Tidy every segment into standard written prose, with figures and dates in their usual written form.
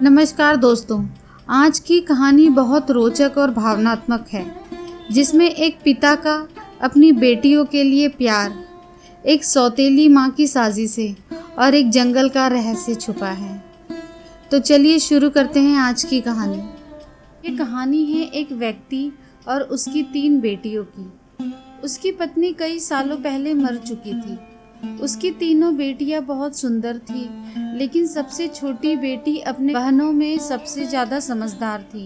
नमस्कार दोस्तों। आज की कहानी बहुत रोचक और भावनात्मक है, जिसमें एक पिता का अपनी बेटियों के लिए प्यार, एक सौतेली माँ की साजिशें और एक जंगल का रहस्य छुपा है। तो चलिए शुरू करते हैं आज की कहानी। ये कहानी है एक व्यक्ति और उसकी 3 बेटियों की। उसकी पत्नी कई सालों पहले मर चुकी थी। उसकी तीनों बेटियां बहुत सुंदर थी, लेकिन सबसे छोटी बेटी अपने बहनों में सबसे ज़्यादा समझदार थी।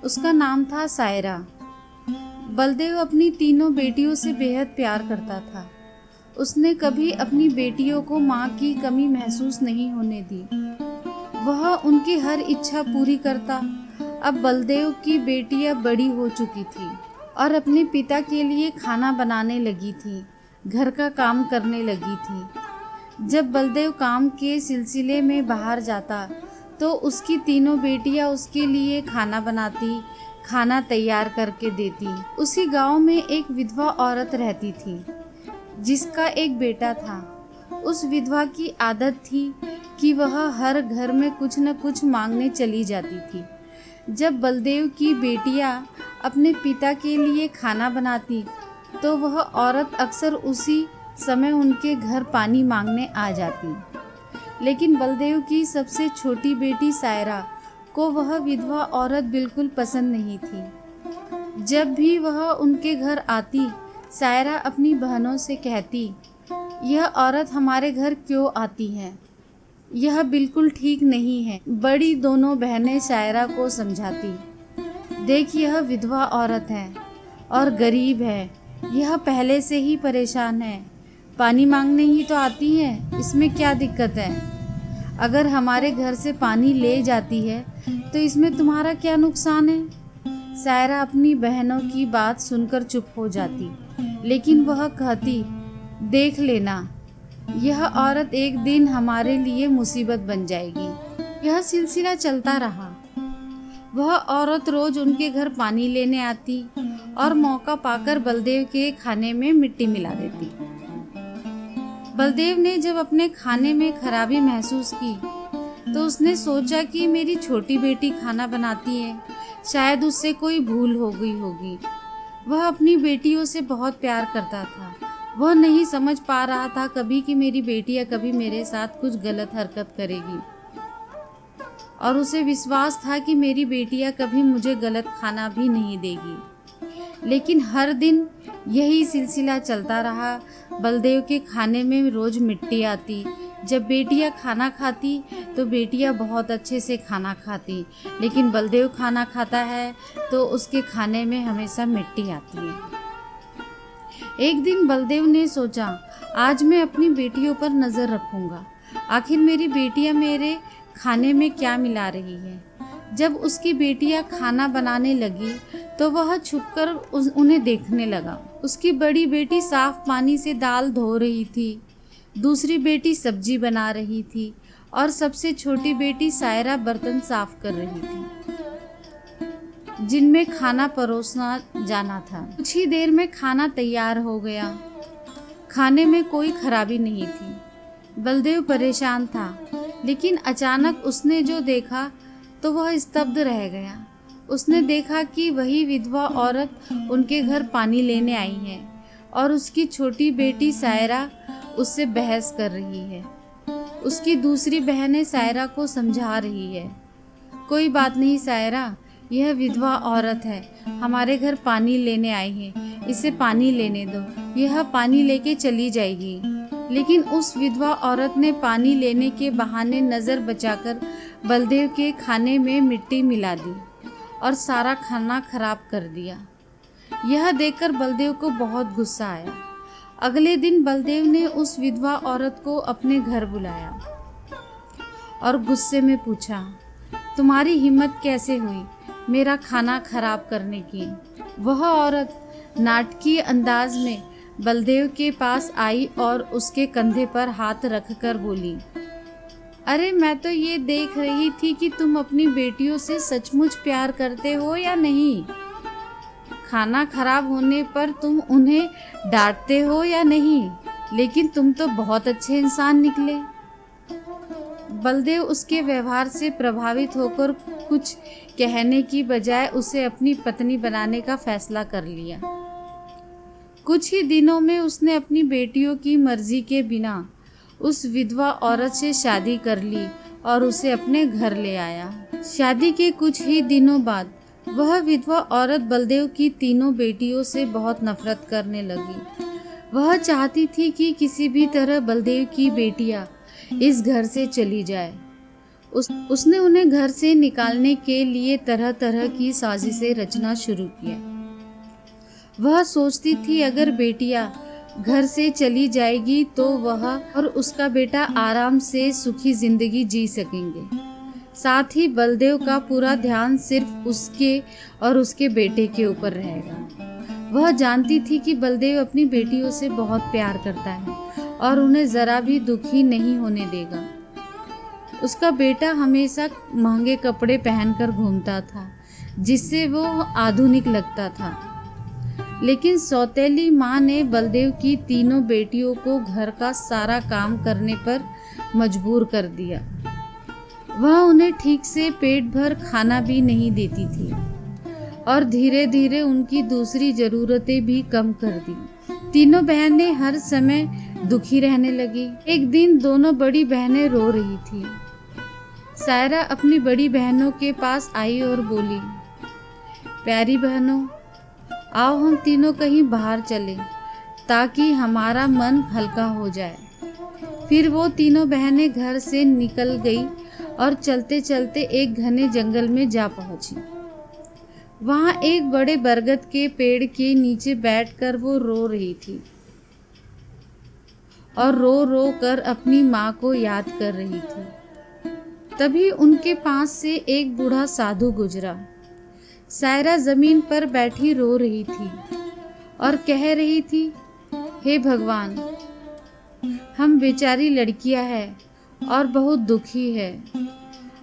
उसका नाम था सायरा। बलदेव अपनी तीनों बेटियों से बेहद प्यार करता था। उसने कभी अपनी बेटियों को माँ की कमी महसूस नहीं होने दी। वह उनकी हर इच्छा पूरी करता। अब बलदेव की बेटियां बड़ी हो चुकी थी और अपने पिता के लिए खाना बनाने लगी थी, घर का काम करने लगी थी। जब बलदेव काम के सिलसिले में बाहर जाता तो उसकी तीनों बेटियां उसके लिए खाना बनाती, खाना तैयार करके देती। उसी गांव में एक विधवा औरत रहती थी जिसका एक बेटा था। उस विधवा की आदत थी कि वह हर घर में कुछ न कुछ मांगने चली जाती थी। जब बलदेव की बेटियां अपने पिता के लिए खाना बनाती तो वह औरत अक्सर उसी समय उनके घर पानी मांगने आ जाती। लेकिन बलदेव की सबसे छोटी बेटी सायरा को वह विधवा औरत बिल्कुल पसंद नहीं थी। जब भी वह उनके घर आती, सायरा अपनी बहनों से कहती, यह औरत हमारे घर क्यों आती है? यह बिल्कुल ठीक नहीं है। बड़ी दोनों बहनें सायरा को समझाती, देख यह विधवा औरत है और गरीब है, यह पहले से ही परेशान है, पानी मांगने ही तो आती है, इसमें क्या दिक्कत है? अगर हमारे घर से पानी ले जाती है तो इसमें तुम्हारा क्या नुकसान है? सायरा अपनी बहनों की बात सुनकर चुप हो जाती, लेकिन वह कहती, देख लेना, यह औरत एक दिन हमारे लिए मुसीबत बन जाएगी। यह सिलसिला चलता रहा। वह औरत रोज उनके घर पानी लेने आती और मौका पाकर बलदेव के खाने में मिट्टी मिला देती। बलदेव ने जब अपने खाने में खराबी महसूस की तो उसने सोचा कि मेरी छोटी बेटी खाना बनाती है, शायद उससे कोई भूल हो गई होगी। वह अपनी बेटियों से बहुत प्यार करता था। वह नहीं समझ पा रहा था कभी कि मेरी बेटियां कभी मेरे साथ कुछ गलत हरकत करेगी, और उसे विश्वास था कि मेरी बेटियां कभी मुझे गलत खाना भी नहीं देगी। लेकिन हर दिन यही सिलसिला चलता रहा। बलदेव के खाने में रोज मिट्टी आती। जब बेटियां खाना खाती तो बेटियां बहुत अच्छे से खाना खाती, लेकिन बलदेव खाना खाता है तो उसके खाने में हमेशा मिट्टी आती है। एक दिन बलदेव ने सोचा, आज मैं अपनी बेटियों पर नज़र रखूंगा। आखिर मेरी बेटियां मेरे खाने में क्या मिला रही है। जब उसकी बेटियां खाना बनाने लगी तो वह छुपकर उन्हें देखने लगा। उसकी बड़ी बेटी साफ पानी से दाल धो रही थी, दूसरी बेटी सब्जी बना रही थी और सबसे छोटी बेटी सायरा बर्तन साफ कर रही थी जिनमें खाना परोसना जाना था। कुछ ही देर में खाना तैयार हो गया। खाने में कोई खराबी नहीं थी। बलदेव परेशान था, लेकिन अचानक उसने जो देखा तो वह स्तब्ध रह गया। उसने देखा कि वही विधवा औरत उनके घर पानी लेने आई है और उसकी छोटी बेटी सायरा उससे बहस कर रही है। उसकी दूसरी बहनें सायरा को समझा रही है, कोई बात नहीं सायरा, यह विधवा औरत है, हमारे घर पानी लेने आई है, इसे पानी लेने दो, यह पानी लेके चली जाएगी। लेकिन उस विधवा औरत ने पानी लेने के बहाने नज़र बचाकर बलदेव के खाने में मिट्टी मिला दी और सारा खाना खराब कर दिया। यह देखकर बलदेव को बहुत गुस्सा आया। अगले दिन बलदेव ने उस विधवा औरत को अपने घर बुलाया और गुस्से में पूछा, तुम्हारी हिम्मत कैसे हुई मेरा खाना खराब करने की? वह औरत नाटकीय अंदाज में बलदेव के पास आई और उसके कंधे पर हाथ रखकर बोली, अरे मैं तो ये देख रही थी कि तुम अपनी बेटियों से सचमुच प्यार करते हो या नहीं। खाना खराब होने पर तुम उन्हें डांटते हो या नहीं, लेकिन तुम तो बहुत अच्छे इंसान निकले। बलदेव उसके व्यवहार से प्रभावित होकर कुछ कहने की बजाय उसे अपनी पत्नी बनाने का फैसला कर लिया। कुछ ही दिनों में उसने अपनी बेटियों की मर्जी के बिना उस विधवा औरत से शादी कर ली और उसे अपने घर ले आया। शादी के कुछ ही दिनों बाद वह विधवा औरत बलदेव की तीनों बेटियों से बहुत नफरत करने लगी। वह चाहती थी कि किसी भी तरह बलदेव की बेटियां इस घर से चली जाए। उसने उन्हें घर से निकालने के लिए तरह तरह की साजिशें रचना शुरू किया। वह सोचती थी अगर बेटियां घर से चली जाएगी तो वह और उसका बेटा आराम से सुखी जिंदगी जी सकेंगे। साथ ही बलदेव का पूरा ध्यान सिर्फ उसके और उसके बेटे के ऊपर रहेगा। वह जानती थी कि बलदेव अपनी बेटियों से बहुत प्यार करता है और उन्हें जरा भी दुखी नहीं होने देगा। उसका बेटा हमेशा महंगे कपड़े पहनकर घूमता था जिससे वो आधुनिक लगता था, लेकिन सौतेली माँ ने बलदेव की तीनों बेटियों को घर का सारा काम करने पर मजबूर कर दिया। वह उन्हें ठीक से पेट भर खाना भी नहीं देती थी और धीरे धीरे उनकी दूसरी ज़रूरतें भी कम कर दी। तीनों बहनें हर समय दुखी रहने लगी। एक दिन दोनों बड़ी बहनें रो रही थी। सायरा अपनी बड़ी बहनों के पास आई और बोली, प्यारी बहनों, आओ हम तीनों कहीं बाहर चलें ताकि हमारा मन हल्का हो जाए। फिर वो तीनों बहनें घर से निकल गई और चलते चलते एक घने जंगल में जा पहुंची। वहां एक बड़े बरगद के पेड़ के नीचे बैठकर वो रो रही थी और रो रो कर अपनी माँ को याद कर रही थी। तभी उनके पास से एक बूढ़ा साधु गुजरा। सायरा जमीन पर बैठी रो रही थी और कह रही थी, हे भगवान, हम बेचारी लड़कियां हैं और बहुत दुखी है।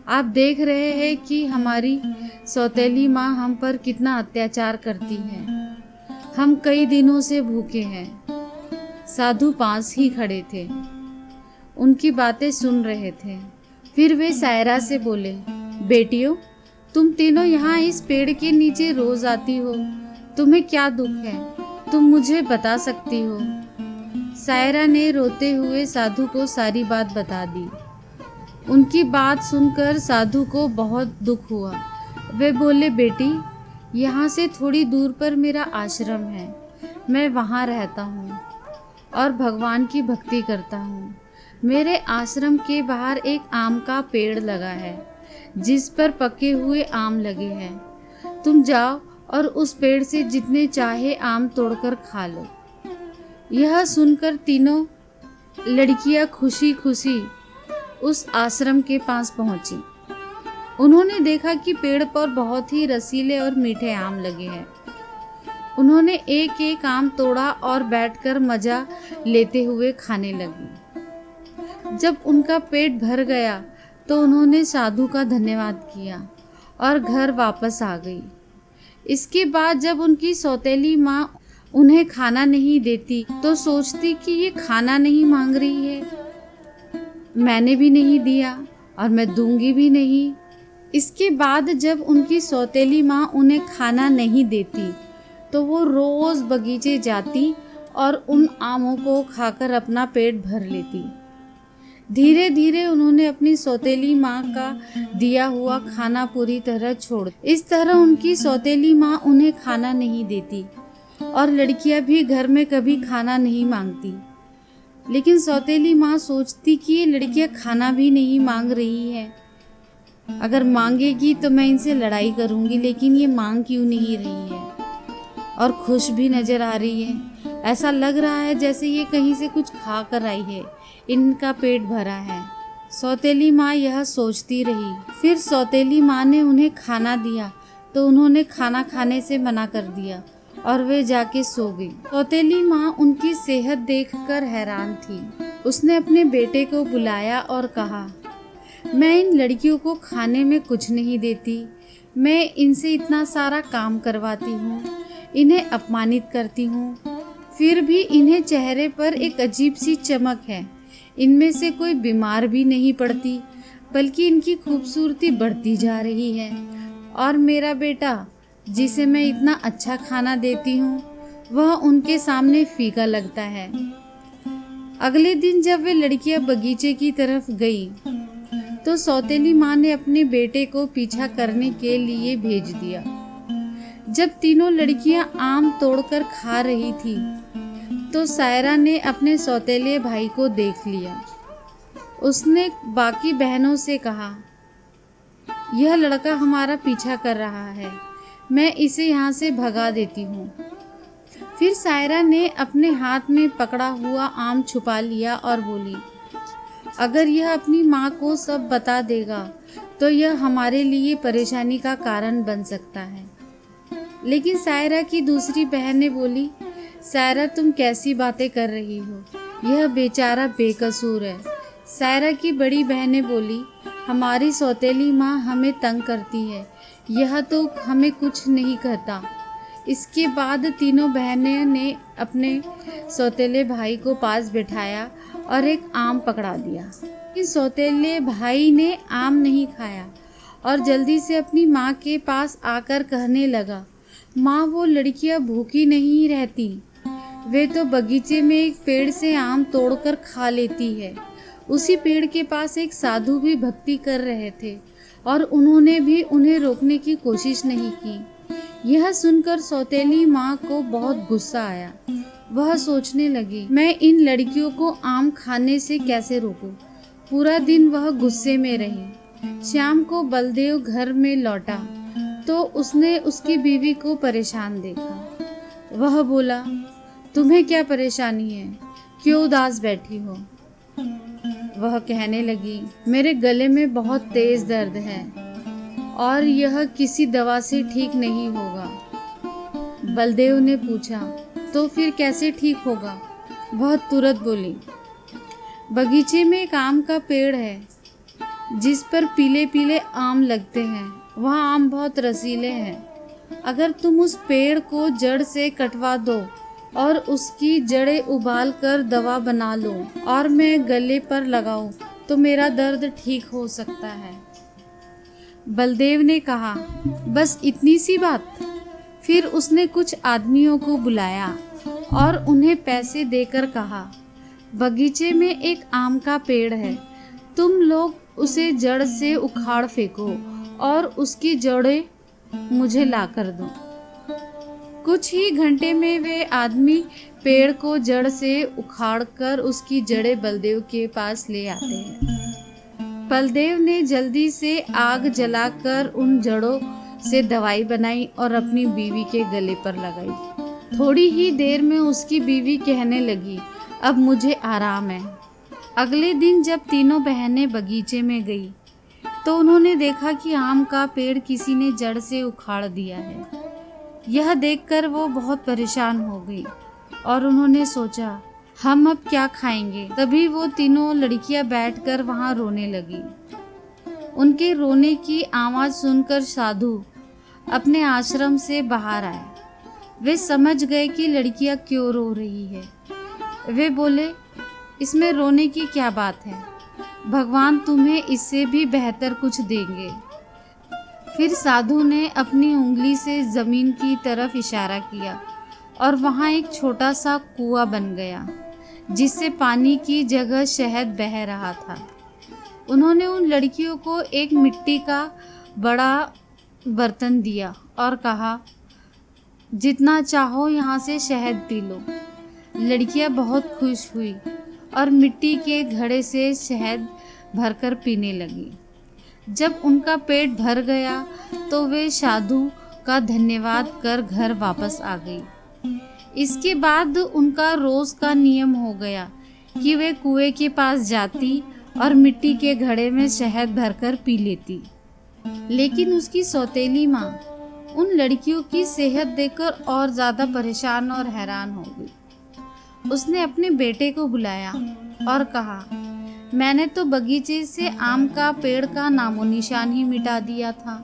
आप देख रहे हैं कि हमारी सौतेली माँ हम पर कितना अत्याचार करती है। हम कई दिनों से भूखे हैं। साधु पास ही खड़े थे, उनकी बातें सुन रहे थे। फिर वे सायरा से बोले, बेटियों, तुम तीनों यहाँ इस पेड़ के नीचे रोज आती हो, तुम्हें क्या दुख है? तुम मुझे बता सकती हो? सायरा ने रोते हुए साधु को सारी बात बता दी। उनकी बात सुनकर साधु को बहुत दुख हुआ। वे बोले, बेटी, यहाँ से थोड़ी दूर पर मेरा आश्रम है। मैं वहाँ रहता हूँ और भगवान की भक्ति करता हूँ। मेरे आश्रम के बाहर एक आम का पेड़ लगा है जिस पर पके हुए आम लगे हैं। तुम जाओ और उस पेड़ से जितने चाहे आम तोड़कर खा लो। यह सुनकर तीनों लड़कियां खुशी खुशी उस आश्रम के पास पहुंची। उन्होंने देखा कि पेड़ पर बहुत ही रसीले और मीठे आम लगे हैं। उन्होंने एक एक आम तोड़ा और बैठकर मजा लेते हुए खाने लगी। जब उनका पेट भर गया तो उन्होंने साधु का धन्यवाद किया और घर वापस आ गई। इसके बाद जब उनकी सौतेली माँ उन्हें खाना नहीं देती तो सोचती कि ये खाना नहीं मांग रही है, मैंने भी नहीं दिया और मैं दूंगी भी नहीं। इसके बाद जब उनकी सौतेली माँ उन्हें खाना नहीं देती तो वो रोज़ बगीचे जाती और उन आमों को खाकर अपना पेट भर लेती। धीरे धीरे उन्होंने अपनी सौतेली माँ का दिया हुआ खाना पूरी तरह छोड़। इस तरह उनकी सौतेली माँ उन्हें खाना नहीं देती और लड़कियां भी घर में कभी खाना नहीं मांगती। लेकिन सौतेली माँ सोचती कि ये लड़कियां खाना भी नहीं मांग रही है, अगर मांगेगी तो मैं इनसे लड़ाई करूँगी, लेकिन ये मांग क्यों नहीं रही है और खुश भी नज़र आ रही है। ऐसा लग रहा है जैसे ये कहीं से कुछ खा कर आई है, इनका पेट भरा है। सौतेली माँ यह सोचती रही। फिर सौतेली माँ ने उन्हें खाना दिया तो उन्होंने खाना खाने से मना कर दिया और वे जाके सो गई। सौतेली माँ उनकी सेहत देखकर हैरान थी। उसने अपने बेटे को बुलाया और कहा, मैं इन लड़कियों को खाने में कुछ नहीं देती, मैं इनसे इतना सारा काम करवाती हूँ, इन्हें अपमानित करती हूँ, फिर भी इन्हें चेहरे पर एक अजीब सी चमक है। इनमें से कोई बीमार भी नहीं पड़ती बल्कि इनकी खूबसूरती बढ़ती जा रही है। और मेरा बेटा, जिसे मैं इतना अच्छा खाना देती हूँ, वह उनके सामने फीका लगता है। अगले दिन जब वे लड़कियां बगीचे की तरफ गई तो सौतेली माँ ने अपने बेटे को पीछा करने के लिए भेज दिया। जब तीनों लड़कियां आम तोड़कर खा रही थी तो सायरा ने अपने सौतेले भाई को देख लिया। उसने बाकी बहनों से कहा, यह लड़का हमारा पीछा कर रहा है, मैं इसे यहाँ से भगा देती हूँ। फिर सायरा ने अपने हाथ में पकड़ा हुआ आम छुपा लिया और बोली, अगर यह अपनी माँ को सब बता देगा तो यह हमारे लिए परेशानी का कारण बन सकता है। लेकिन सायरा की दूसरी बहन ने बोली, सायरा तुम कैसी बातें कर रही हो, यह बेचारा बेकसूर है। सायरा की बड़ी बहन ने बोली, हमारी सौतेली माँ हमें तंग करती है, यह तो हमें कुछ नहीं कहता। इसके बाद तीनों बहनें ने अपने सौतेले भाई को पास बिठाया और एक आम पकड़ा दिया। इस सौतेले भाई ने आम नहीं खाया और जल्दी से अपनी माँ के पास आकर कहने लगा, माँ, वो लड़कियाँ भूखी नहीं रहती, वे तो बगीचे में एक पेड़ से आम तोड़कर खा लेती है। उसी पेड़ के पास एक साधु भी भक्ति कर रहे थे और उन्होंने भी उन्हें रोकने की कोशिश नहीं की। यह सुनकर सौतेली माँ को बहुत गुस्सा आया। वह सोचने लगी, मैं इन लड़कियों को आम खाने से कैसे रोकूं। पूरा दिन वह गुस्से में रही। शाम को बलदेव घर में लौटा तो उसने उसकी बीवी को परेशान देखा। वह बोला, तुम्हें क्या परेशानी है, क्यों उदास बैठी हो? वह कहने लगी, मेरे गले में बहुत तेज दर्द है और यह किसी दवा से ठीक नहीं होगा। बलदेव ने पूछा, तो फिर कैसे ठीक होगा? वह तुरंत बोली, बगीचे में एक आम का पेड़ है जिस पर पीले पीले आम लगते हैं। वह आम बहुत रसीले हैं। अगर तुम उस पेड़ को जड़ से कटवा दो और उसकी जड़ें उबाल कर दवा बना लो और मैं गले पर लगाऊं तो मेरा दर्द ठीक हो सकता है। बलदेव ने कहा, बस इतनी सी बात? फिर उसने कुछ आदमियों को बुलाया और उन्हें पैसे देकर कहा, बगीचे में एक आम का पेड़ है, तुम लोग उसे जड़ से उखाड़ फेंको और उसकी जड़ें मुझे ला कर दो। कुछ ही घंटे में वे आदमी पेड़ को जड़ से उखाड़कर उसकी जड़ें बलदेव के पास ले आते हैं। बलदेव ने जल्दी से आग जलाकर उन जड़ों से दवाई बनाई और अपनी बीवी के गले पर लगाई। थोड़ी ही देर में उसकी बीवी कहने लगी, अब मुझे आराम है। अगले दिन जब तीनों बहनें बगीचे में गई तो उन्होंने देखा कि आम का पेड़ किसी ने जड़ से उखाड़ दिया है। यह देखकर वो बहुत परेशान हो गई और उन्होंने सोचा, हम अब क्या खाएंगे। तभी वो तीनों लड़कियां बैठकर वहां रोने लगी। उनके रोने की आवाज़ सुनकर साधु अपने आश्रम से बाहर आए। वे समझ गए कि लड़कियां क्यों रो रही है। वे बोले, इसमें रोने की क्या बात है, भगवान तुम्हें इससे भी बेहतर कुछ देंगे। फिर साधु ने अपनी उंगली से जमीन की तरफ इशारा किया और वहाँ एक छोटा सा कुआं बन गया जिससे पानी की जगह शहद बह रहा था। उन्होंने उन लड़कियों को एक मिट्टी का बड़ा बर्तन दिया और कहा, जितना चाहो यहाँ से शहद पी लो। लड़कियाँ बहुत खुश हुई और मिट्टी के घड़े से शहद भरकर पीने लगी। जब उनका पेट भर गया तो वे साधु का धन्यवाद कर घर वापस आ गई। इसके बाद उनका रोज़ का नियम हो गया कि वे कुएं के पास जाती और मिट्टी के घड़े में शहद भरकर पी लेती। लेकिन उसकी सौतेली माँ उन लड़कियों की सेहत देखकर और ज़्यादा परेशान और हैरान हो गई। उसने अपने बेटे को बुलाया और कहा, मैंने तो बगीचे से आम का पेड़ का नामो निशान ही मिटा दिया था,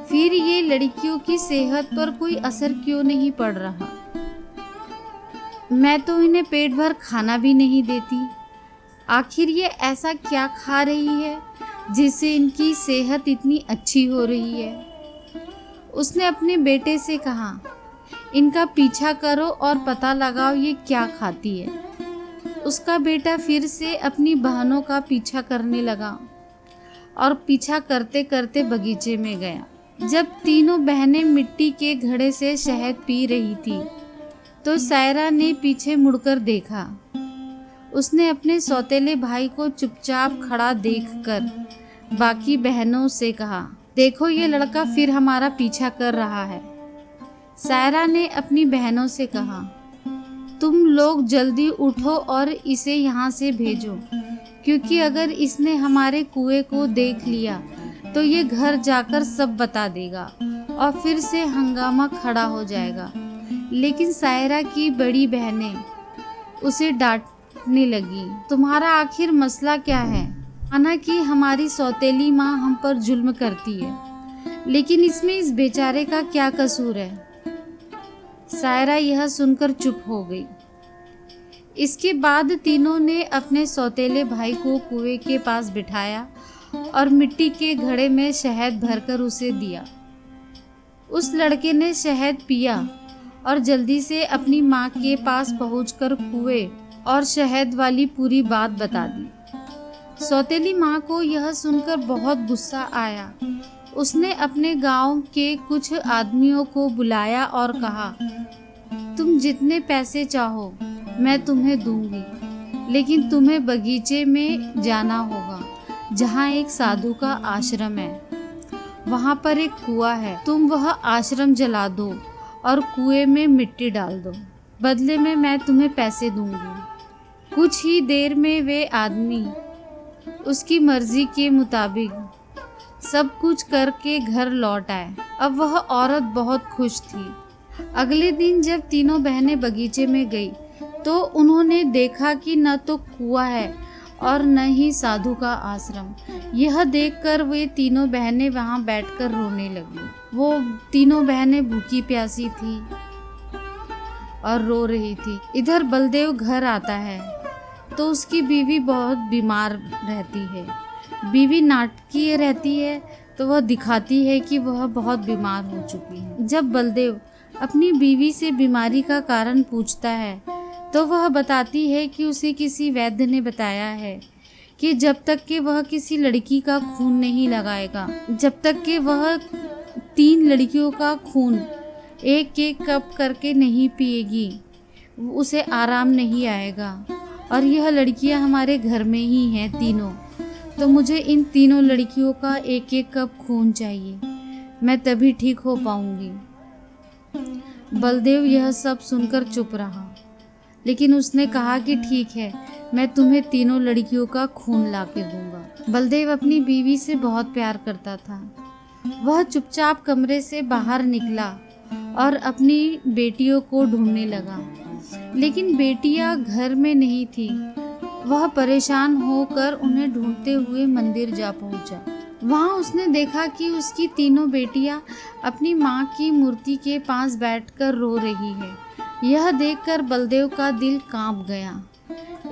फिर ये लड़कियों की सेहत पर कोई असर क्यों नहीं पड़ रहा? मैं तो इन्हें पेट भर खाना भी नहीं देती, आखिर ये ऐसा क्या खा रही है जिससे इनकी सेहत इतनी अच्छी हो रही है। उसने अपने बेटे से कहा, इनका पीछा करो और पता लगाओ ये क्या खाती है। उसका बेटा फिर से अपनी बहनों का पीछा करने लगा और पीछा करते करते बगीचे में गया। जब तीनों बहनें मिट्टी के घड़े से शहद पी रही थी तो सायरा ने पीछे मुड़कर देखा। उसने अपने सौतेले भाई को चुपचाप खड़ा देखकर बाकी बहनों से कहा, देखो ये लड़का फिर हमारा पीछा कर रहा है। सायरा ने अपनी बहनों से कहा, तुम लोग जल्दी उठो और इसे यहाँ से भेजो, क्योंकि अगर इसने हमारे कुएं को देख लिया तो ये घर जाकर सब बता देगा और फिर से हंगामा खड़ा हो जाएगा। लेकिन सायरा की बड़ी बहनें उसे डांटने लगी, तुम्हारा आखिर मसला क्या है? माना कि हमारी सौतेली माँ हम पर जुल्म करती है, लेकिन इसमें इस बेचारे का क्या कसूर है? सायरा यह सुनकर चुप हो गई। इसके बाद तीनों ने अपने सौतेले भाई को कुएं के पास बिठाया और मिट्टी के घड़े में शहद भरकर उसे दिया। उस लड़के ने शहद पिया और जल्दी से अपनी माँ के पास पहुंचकर कुएं और शहद वाली पूरी बात बता दी। सौतेली माँ को यह सुनकर बहुत गुस्सा आया। उसने अपने गांव के कुछ आदमियों को बुलाया और कहा, तुम जितने पैसे चाहो मैं तुम्हें दूंगी, लेकिन तुम्हें बगीचे में जाना होगा जहाँ एक साधु का आश्रम है। वहाँ पर एक कुआं है, तुम वह आश्रम जला दो और कुएं में मिट्टी डाल दो। बदले में मैं तुम्हें पैसे दूंगी। कुछ ही देर में वे आदमी उसकी मर्जी के मुताबिक सब कुछ करके घर लौट आए। अब वह औरत बहुत खुश थी। अगले दिन जब तीनों बहनें बगीचे में गई तो उन्होंने देखा कि न तो कुआं है और न ही साधु का आश्रम। यह देखकर वे तीनों बहनें वहां बैठकर रोने लगी। वो तीनों बहनें भूखी प्यासी थी और रो रही थी। इधर बलदेव घर आता है तो उसकी बीवी बहुत बीमार रहती है। बीवी नाटकीय रहती है तो वह दिखाती है कि वह बहुत बीमार हो चुकी है। जब बलदेव अपनी बीवी से बीमारी का कारण पूछता है तो वह बताती है कि उसे किसी वैद्य ने बताया है कि जब तक कि वह किसी लड़की का खून नहीं लगाएगा, जब तक कि वह 3 लड़कियों का खून एक एक कप करके नहीं पिएगी, उसे आराम नहीं आएगा। और यह लड़कियां हमारे घर में ही हैं तीनों, तो मुझे इन तीनों लड़कियों का एक एक कप खून चाहिए, मैं तभी ठीक हो पाऊंगी। बलदेव यह सब सुनकर चुप रहा, लेकिन उसने कहा कि ठीक है, मैं तुम्हें तीनों लड़कियों का खून ला के दूंगा। बलदेव अपनी बीवी से बहुत प्यार करता था। वह चुपचाप कमरे से बाहर निकला और अपनी बेटियों को ढूंढने लगा, लेकिन बेटियां घर में नहीं थी। वह परेशान होकर उन्हें ढूंढते हुए मंदिर जा पहुंचा। वहां उसने देखा कि उसकी तीनों बेटियां अपनी माँ की मूर्ति के पास बैठकर रो रही है। यह देखकर बलदेव का दिल कांप गया।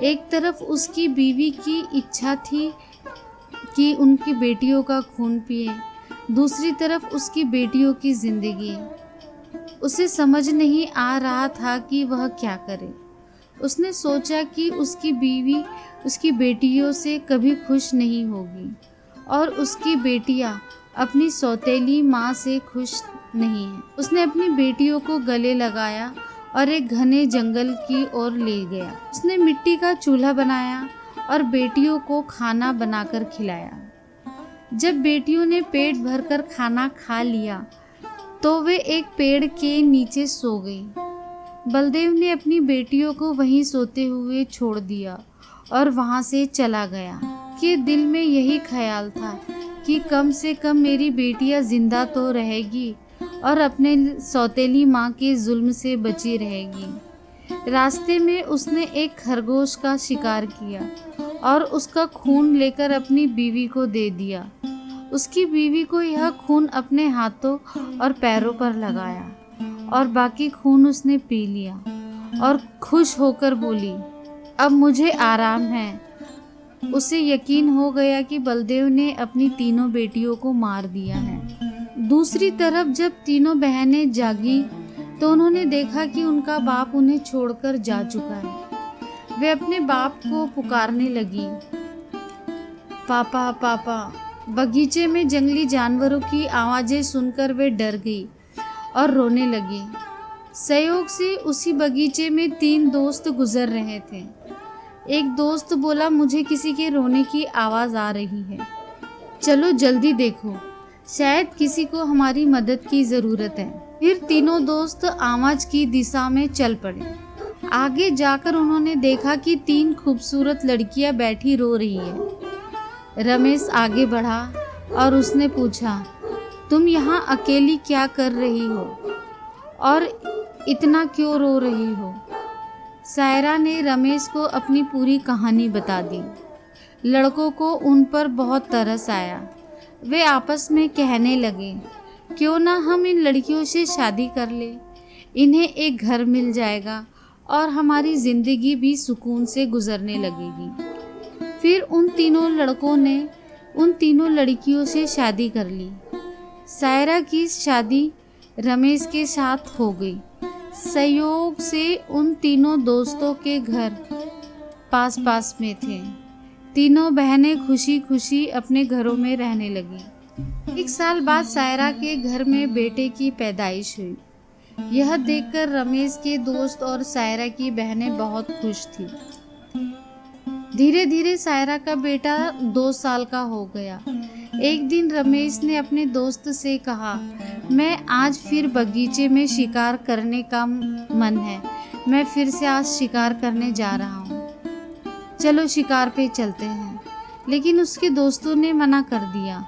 एक तरफ उसकी बीवी की इच्छा थी कि उनकी बेटियों का खून पिए, दूसरी तरफ उसकी बेटियों की जिंदगी। उसे समझ नहीं आ रहा था कि वह क्या करे। उसने सोचा कि उसकी बीवी उसकी बेटियों से कभी खुश नहीं होगी और उसकी बेटियां अपनी सौतेली माँ से खुश नहीं है। उसने अपनी बेटियों को गले लगाया और एक घने जंगल की ओर ले गया। उसने मिट्टी का चूल्हा बनाया और बेटियों को खाना बनाकर खिलाया। जब बेटियों ने पेट भरकर खाना खा लिया तो वे एक पेड़ के नीचे सो गई। बलदेव ने अपनी बेटियों को वहीं सोते हुए छोड़ दिया और वहां से चला गया। कि दिल में यही ख्याल था कि कम से कम मेरी बेटियां जिंदा तो रहेगी और अपने सौतेली माँ के जुल्म से बची रहेगी। रास्ते में उसने एक खरगोश का शिकार किया और उसका खून लेकर अपनी बीवी को दे दिया। उसकी बीवी को यह खून अपने हाथों और पैरों पर लगाया और बाकी खून उसने पी लिया और खुश होकर बोली, अब मुझे आराम है, उसे यकीन हो गया कि बलदेव ने अपनी तीनों बेटियों को मार दिया है। दूसरी तरफ जब तीनों बहनें जागी तो उन्होंने देखा कि उनका बाप उन्हें छोड़कर जा चुका है। वे अपने बाप को पुकारने लगी, पापा पापा। बगीचे में जंगली जानवरों की आवाज़ें सुनकर वे डर गई और रोने लगी। संयोग से उसी बगीचे में 3 दोस्त गुजर रहे थे। एक दोस्त बोला, मुझे किसी के रोने की आवाज़ आ रही है, चलो जल्दी देखो, शायद किसी को हमारी मदद की ज़रूरत है। फिर तीनों दोस्त आवाज़ की दिशा में चल पड़े। आगे जाकर उन्होंने देखा कि 3 खूबसूरत लड़कियां बैठी रो रही है। रमेश आगे बढ़ा और उसने पूछा, तुम यहाँ अकेली क्या कर रही हो और इतना क्यों रो रही हो? सायरा ने रमेश को अपनी पूरी कहानी बता दी। लड़कों को उन पर बहुत तरस आया। वे आपस में कहने लगे, क्यों ना हम इन लड़कियों से शादी कर ले, इन्हें एक घर मिल जाएगा और हमारी ज़िंदगी भी सुकून से गुजरने लगेगी। फिर उन तीनों लड़कों ने उन तीनों लड़कियों से शादी कर ली। सायरा की शादी रमेश के साथ हो गई। संयोग से उन तीनों दोस्तों के घर पास पास में थे। तीनों बहनें खुशी खुशी अपने घरों में रहने लगी। 1 साल बाद सायरा के घर में बेटे की पैदाइश हुई। यह देखकर रमेश के दोस्त और सायरा की बहनें बहुत खुश थी। धीरे धीरे सायरा का बेटा 2 साल का हो गया। एक दिन रमेश ने अपने दोस्त से कहा, मैं आज फिर बगीचे में शिकार करने का मन है, मैं फिर से आज शिकार करने जा रहा हूँ, चलो शिकार पे चलते हैं। लेकिन उसके दोस्तों ने मना कर दिया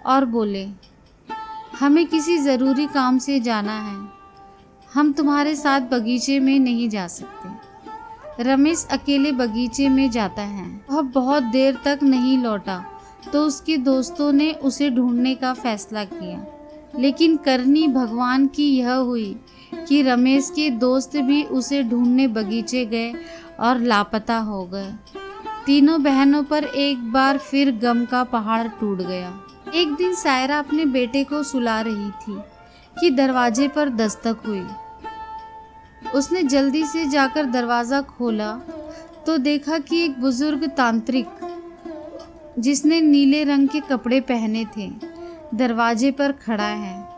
और बोले, हमें किसी ज़रूरी काम से जाना है, हम तुम्हारे साथ बगीचे में नहीं जा सकते। रमेश अकेले बगीचे में जाता है। वह बहुत देर तक नहीं लौटा तो उसके दोस्तों ने उसे ढूंढने का फैसला किया। लेकिन करनी भगवान की यह हुई कि रमेश के दोस्त भी उसे ढूंढने बगीचे गए और लापता हो गए। तीनों बहनों पर एक बार फिर गम का पहाड़ टूट गया। एक दिन सायरा अपने बेटे को सुला रही थी कि दरवाजे पर दस्तक हुई। उसने जल्दी से जाकर दरवाज़ा खोला तो देखा कि एक बुजुर्ग तांत्रिक, जिसने नीले रंग के कपड़े पहने थे, दरवाजे पर खड़ा है।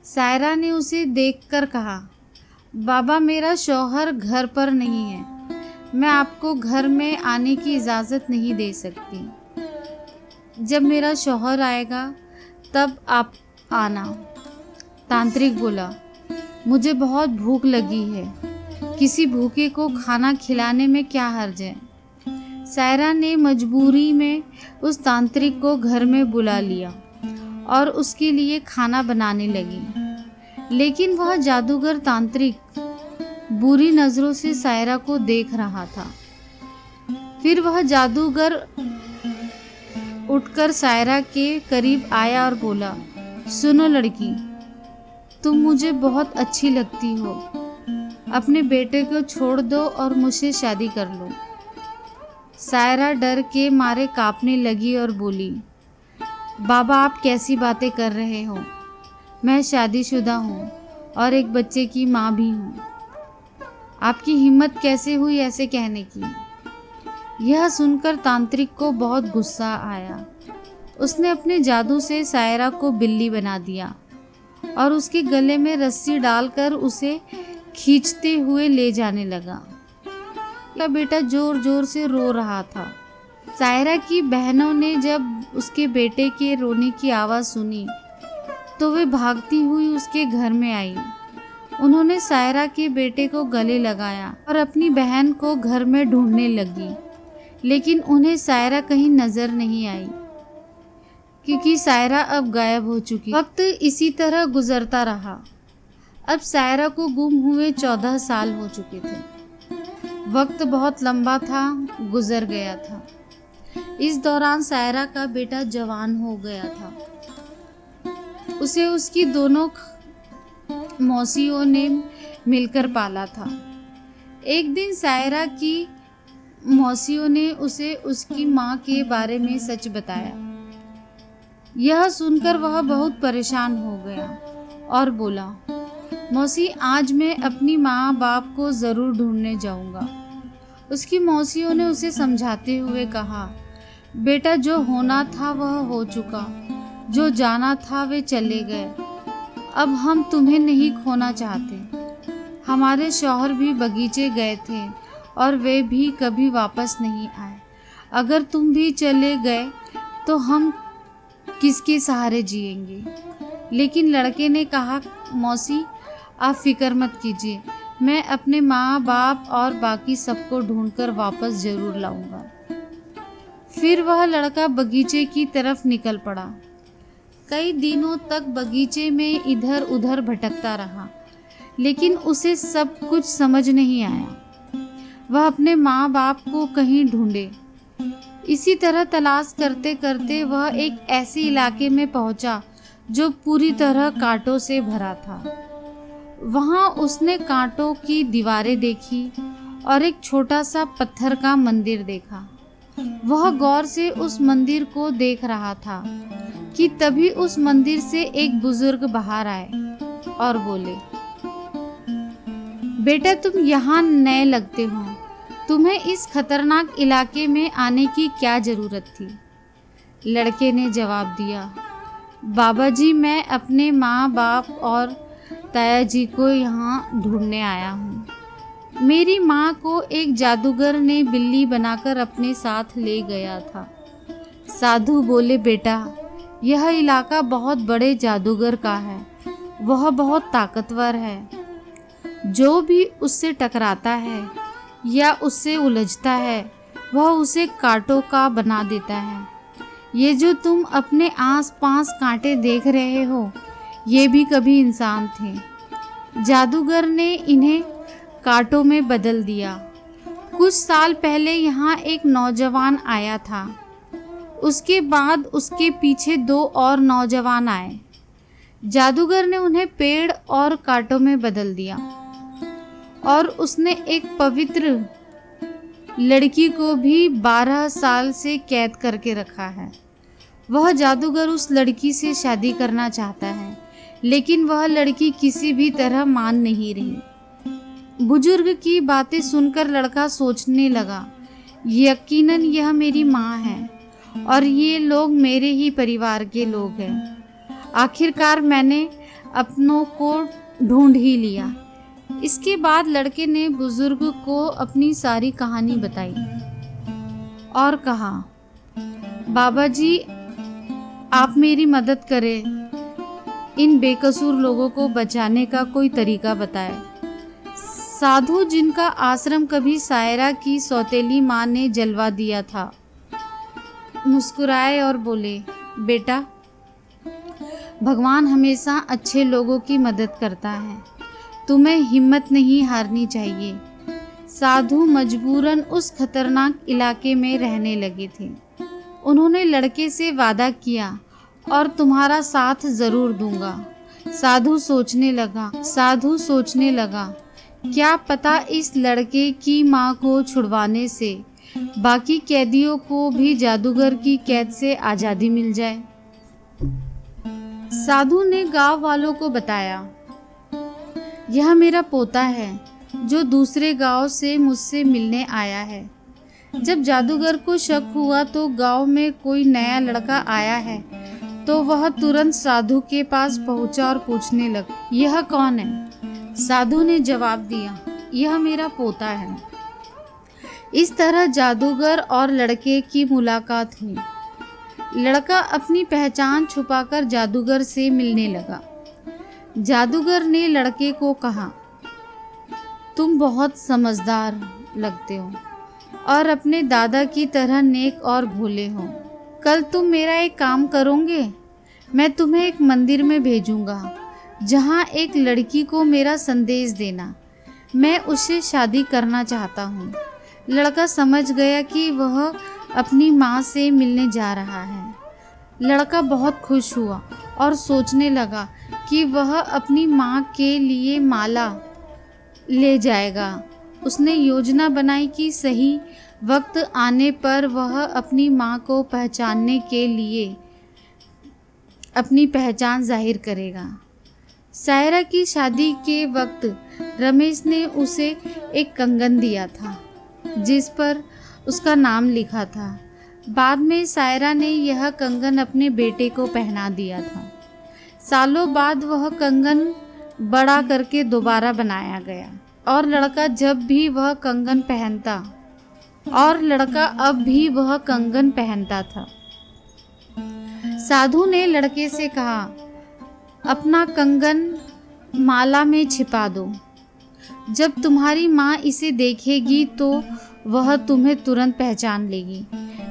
सायरा ने उसे देखकर कहा, बाबा, मेरा शौहर घर पर नहीं है, मैं आपको घर में आने की इजाज़त नहीं दे सकती। जब मेरा शौहर आएगा तब आप आना। तांत्रिक बोला, मुझे बहुत भूख लगी है, किसी भूखे को खाना खिलाने में क्या हर्ज है। सायरा ने मजबूरी में उस तांत्रिक को घर में बुला लिया और उसके लिए खाना बनाने लगी। लेकिन वह जादूगर तांत्रिक बुरी नज़रों से सायरा को देख रहा था। फिर वह जादूगर उठकर सायरा के करीब आया और बोला, सुनो लड़की, तुम मुझे बहुत अच्छी लगती हो, अपने बेटे को छोड़ दो और मुझसे शादी कर लो। सायरा डर के मारे कांपने लगी और बोली, बाबा, आप कैसी बातें कर रहे हो, मैं शादीशुदा हूँ और एक बच्चे की माँ भी हूँ, आपकी हिम्मत कैसे हुई ऐसे कहने की। यह सुनकर तांत्रिक को बहुत गुस्सा आया। उसने अपने जादू से सायरा को बिल्ली बना दिया और उसके गले में रस्सी डालकर उसे खींचते हुए ले जाने लगा। उसका बेटा जोर जोर से रो रहा था। सायरा की बहनों ने जब उसके बेटे के रोने की आवाज़ सुनी तो वे भागती हुई उसके घर में आई। उन्होंने सायरा के बेटे को गले लगाया और अपनी बहन को घर में ढूंढने लगी, लेकिन उन्हें सायरा कहीं नज़र नहीं आई क्योंकि सायरा अब गायब हो चुकी। वक्त इसी तरह गुजरता रहा। अब सायरा को गुम हुए 14 साल हो चुके थे। वक्त बहुत लंबा था, गुजर गया था। इस दौरान सायरा का बेटा जवान हो गया था। उसे उसकी दोनों मौसियों ने मिलकर पाला था। एक दिन सायरा की मौसियों ने उसे उसकी माँ के बारे में सच बताया। यह सुनकर वह बहुत परेशान हो गया और बोला, मौसी, आज मैं अपनी माँ बाप को ज़रूर ढूंढने जाऊँगा। उसकी मौसियों ने उसे समझाते हुए कहा, बेटा, जो होना था वह हो चुका, जो जाना था वे चले गए। अब हम तुम्हें नहीं खोना चाहते। हमारे शौहर भी बगीचे गए थे और वे भी कभी वापस नहीं आए। अगर तुम भी चले गए तो हम किसके सहारे जिएंगे? लेकिन लड़के ने कहा, मौसी, आप फिक्र मत कीजिए, मैं अपने माँ बाप और बाकी सबको ढूंढकर वापस ज़रूर लाऊंगा। फिर वह लड़का बगीचे की तरफ निकल पड़ा। कई दिनों तक बगीचे में इधर उधर भटकता रहा, लेकिन उसे सब कुछ समझ नहीं आया। वह अपने माँ बाप को कहीं ढूंढे। इसी तरह तलाश करते करते वह एक ऐसे इलाके में पहुंचा जो पूरी तरह कांटों से भरा था। वहां उसने कांटों की दीवारें देखी और एक छोटा सा पत्थर का मंदिर देखा। वह गौर से उस मंदिर को देख रहा था कि तभी उस मंदिर से एक बुजुर्ग बाहर आए और बोले, बेटा, तुम यहाँ नए लगते हो, तुम्हें इस खतरनाक इलाके में आने की क्या ज़रूरत थी? लड़के ने जवाब दिया, बाबा जी, मैं अपने माँ बाप और ताया जी को यहाँ ढूंढने आया हूँ। मेरी माँ को एक जादूगर ने बिल्ली बनाकर अपने साथ ले गया था। साधु बोले, बेटा, यह इलाका बहुत बड़े जादूगर का है। वह बहुत ताकतवर है। जो भी उससे टकराता है या उससे उलझता है, वह उसे कांटों का बना देता है। ये जो तुम अपने आस पास कांटे देख रहे हो, ये भी कभी इंसान थे। जादूगर ने इन्हें कांटों में बदल दिया। कुछ साल पहले यहाँ एक नौजवान आया था। उसके बाद उसके पीछे 2 और नौजवान आए। जादूगर ने उन्हें पेड़ और कांटों में बदल दिया और उसने एक पवित्र लड़की को भी 12 साल से कैद करके रखा है। वह जादूगर उस लड़की से शादी करना चाहता है, लेकिन वह लड़की किसी भी तरह मान नहीं रही। बुजुर्ग की बातें सुनकर लड़का सोचने लगा, यकीनन यह मेरी माँ है और ये लोग मेरे ही परिवार के लोग हैं। आखिरकार मैंने अपनों को ढूंढ ही लिया। इसके बाद लड़के ने बुजुर्ग को अपनी सारी कहानी बताई और कहा, बाबा जी, आप मेरी मदद करें। इन बेकसूर लोगों को बचाने का कोई तरीका बताएं। साधु, जिनका आश्रम कभी सायरा की सौतेली माँ ने जलवा दिया था, मुस्कुराए और बोले, बेटा, भगवान हमेशा अच्छे लोगों की मदद करता है। तुम्हें हिम्मत नहीं हारनी चाहिए। साधु मजबूरन उस खतरनाक इलाके में रहने लगे थे। उन्होंने लड़के से वादा किया और तुम्हारा साथ ज़रूर दूंगा। साधु सोचने लगा, क्या पता इस लड़के की माँ को छुड़वाने से बाकी कैदियों को भी जादूगर की कैद से आज़ादी मिल जाए। साधु ने गांव वालों को बताया, यह मेरा पोता है जो दूसरे गांव से मुझसे मिलने आया है। जब जादूगर को शक हुआ तो गांव में कोई नया लड़का आया है तो वह तुरंत साधु के पास पहुंचा और पूछने लगा, यह कौन है? साधु ने जवाब दिया, यह मेरा पोता है। इस तरह जादूगर और लड़के की मुलाकात हुई। लड़का अपनी पहचान छुपाकर जादूगर से मिलने लगा। जादूगर ने लड़के को कहा, तुम बहुत समझदार लगते हो और अपने दादा की तरह नेक और भोले हो। कल तुम मेरा एक काम करोगे? मैं तुम्हें एक मंदिर में भेजूंगा जहाँ एक लड़की को मेरा संदेश देना। मैं उससे शादी करना चाहता हूँ। लड़का समझ गया कि वह अपनी माँ से मिलने जा रहा है। लड़का बहुत खुश हुआ और सोचने लगा कि वह अपनी माँ के लिए माला ले जाएगा। उसने योजना बनाई कि सही वक्त आने पर वह अपनी माँ को पहचानने के लिए अपनी पहचान जाहिर करेगा। सायरा की शादी के वक्त रमेश ने उसे एक कंगन दिया था जिस पर उसका नाम लिखा था। बाद में सायरा ने यह कंगन अपने बेटे को पहना दिया था। सालों बाद वह कंगन बड़ा करके दोबारा बनाया गया और लड़का अब भी वह कंगन पहनता था। साधु ने लड़के से कहा, अपना कंगन माला में छिपा दो। जब तुम्हारी माँ इसे देखेगी तो वह तुम्हें तुरंत पहचान लेगी,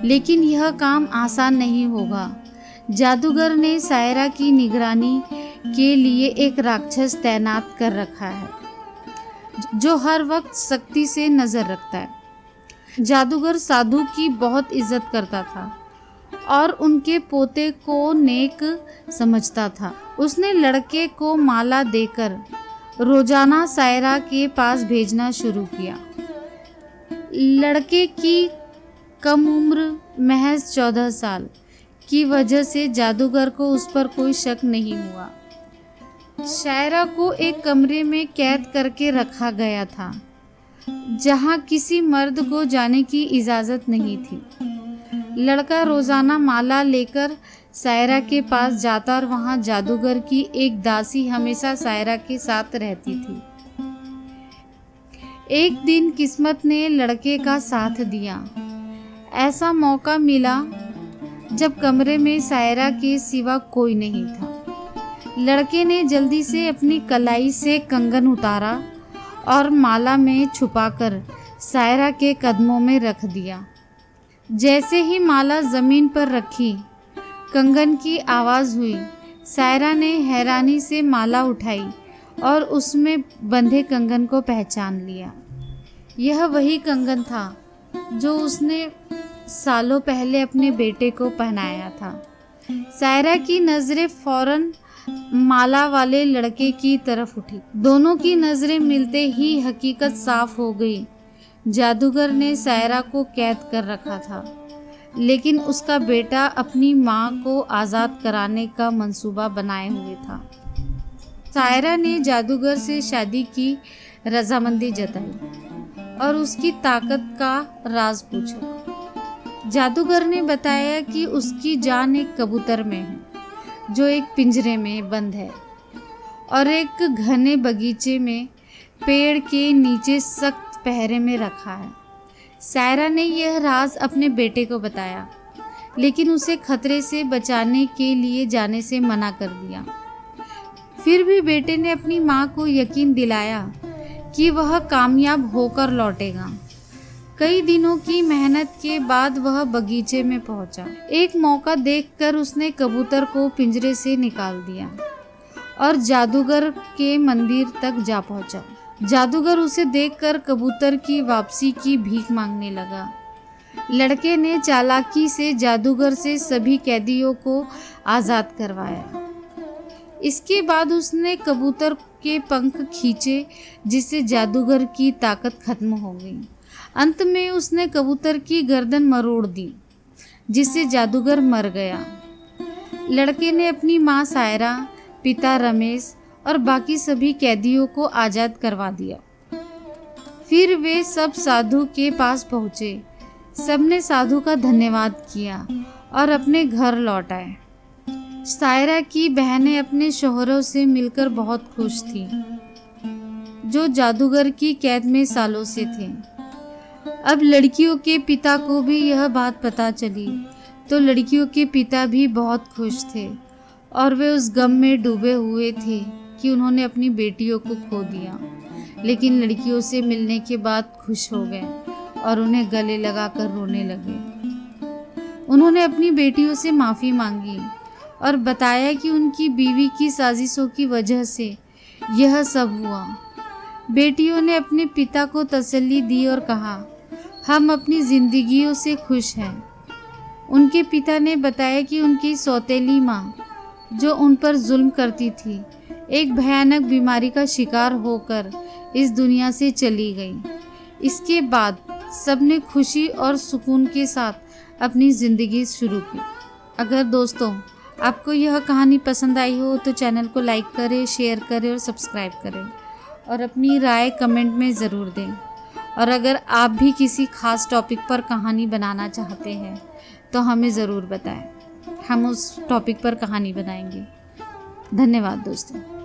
लेकिन यह काम आसान नहीं होगा। जादूगर ने सायरा की निगरानी के लिए एक राक्षस तैनात कर रखा है जो हर वक्त सख्ती से नजर रखता है। जादूगर साधु की बहुत इज्जत करता था और उनके पोते को नेक समझता था। उसने लड़के को माला देकर रोजाना सायरा के पास भेजना शुरू किया। लड़के की कम उम्र महज 14 साल की वजह से जादूगर को उस पर कोई शक नहीं हुआ। सायरा को एक कमरे में कैद करके रखा गया था जहां किसी मर्द को जाने की इजाज़त नहीं थी। लड़का रोज़ाना माला लेकर सायरा के पास जाता और वहां जादूगर की एक दासी हमेशा सायरा के साथ रहती थी। एक दिन किस्मत ने लड़के का साथ दिया। ऐसा मौका मिला जब कमरे में सायरा के सिवा कोई नहीं था। लड़के ने जल्दी से अपनी कलाई से कंगन उतारा और माला में छुपाकर सायरा के कदमों में रख दिया। जैसे ही माला ज़मीन पर रखी, कंगन की आवाज़ हुई। सायरा ने हैरानी से माला उठाई और उसमें बंधे कंगन को पहचान लिया। यह वही कंगन था जो उसने सालों पहले अपने बेटे को पहनाया था। सायरा की नज़रें फौरन माला वाले लड़के की तरफ उठी। दोनों की नज़रें मिलते ही हकीकत साफ हो गई। जादूगर ने सायरा को कैद कर रखा था, लेकिन उसका बेटा अपनी माँ को आज़ाद कराने का मंसूबा बनाए हुए था। सायरा ने जादूगर से शादी की रजामंदी जताई और उसकी ताकत का राज पूछा। जादूगर ने बताया कि उसकी जान एक कबूतर में है जो एक पिंजरे में बंद है और एक घने बगीचे में पेड़ के नीचे सख्त पहरे में रखा है। सायरा ने यह राज अपने बेटे को बताया, लेकिन उसे खतरे से बचाने के लिए जाने से मना कर दिया। फिर भी बेटे ने अपनी माँ को यकीन दिलाया कि वह कामयाब होकर लौटेगा। कई दिनों की मेहनत के बाद वह बगीचे में पहुंचा। एक मौका देखकर उसने कबूतर को पिंजरे से निकाल दिया और जादूगर के मंदिर तक जा पहुंचा। जादूगर उसे देखकर कबूतर की वापसी की भीख मांगने लगा। लड़के ने चालाकी से जादूगर से सभी कैदियों को आज़ाद करवाया। इसके बाद उसने कबूतर के पंख खींचे, जिससे जादूगर की ताकत खत्म हो गई। अंत में उसने कबूतर की गर्दन मरोड़ दी, जिससे जादूगर मर गया। लड़के ने अपनी माँ सायरा, पिता रमेश और बाकी सभी कैदियों को आज़ाद करवा दिया। फिर वे सब साधु के पास पहुँचे। सबने साधु का धन्यवाद किया और अपने घर लौट आए। सायरा की बहनें अपने शौहरों से मिलकर बहुत खुश थीं, जो जादूगर की कैद में सालों से थे। अब लड़कियों के पिता को भी यह बात पता चली तो लड़कियों के पिता भी बहुत खुश थे और वे उस गम में डूबे हुए थे कि उन्होंने अपनी बेटियों को खो दिया। लेकिन लड़कियों से मिलने के बाद खुश हो गए और उन्हें गले लगाकर रोने लगे। उन्होंने अपनी बेटियों से माफ़ी मांगी और बताया कि उनकी बीवी की साजिशों की वजह से यह सब हुआ। बेटियों ने अपने पिता को तसल्ली दी और कहा, हम अपनी जिंदगियों से खुश हैं। उनके पिता ने बताया कि उनकी सौतेली माँ, जो उन पर जुल्म करती थी, एक भयानक बीमारी का शिकार होकर इस दुनिया से चली गई। इसके बाद सबने खुशी और सुकून के साथ अपनी ज़िंदगी शुरू की। अगर दोस्तों आपको यह कहानी पसंद आई हो तो चैनल को लाइक करें, शेयर करें और सब्सक्राइब करें और अपनी राय कमेंट में ज़रूर दें। और अगर आप भी किसी खास टॉपिक पर कहानी बनाना चाहते हैं तो हमें ज़रूर बताएं, हम उस टॉपिक पर कहानी बनाएंगे। धन्यवाद दोस्तों।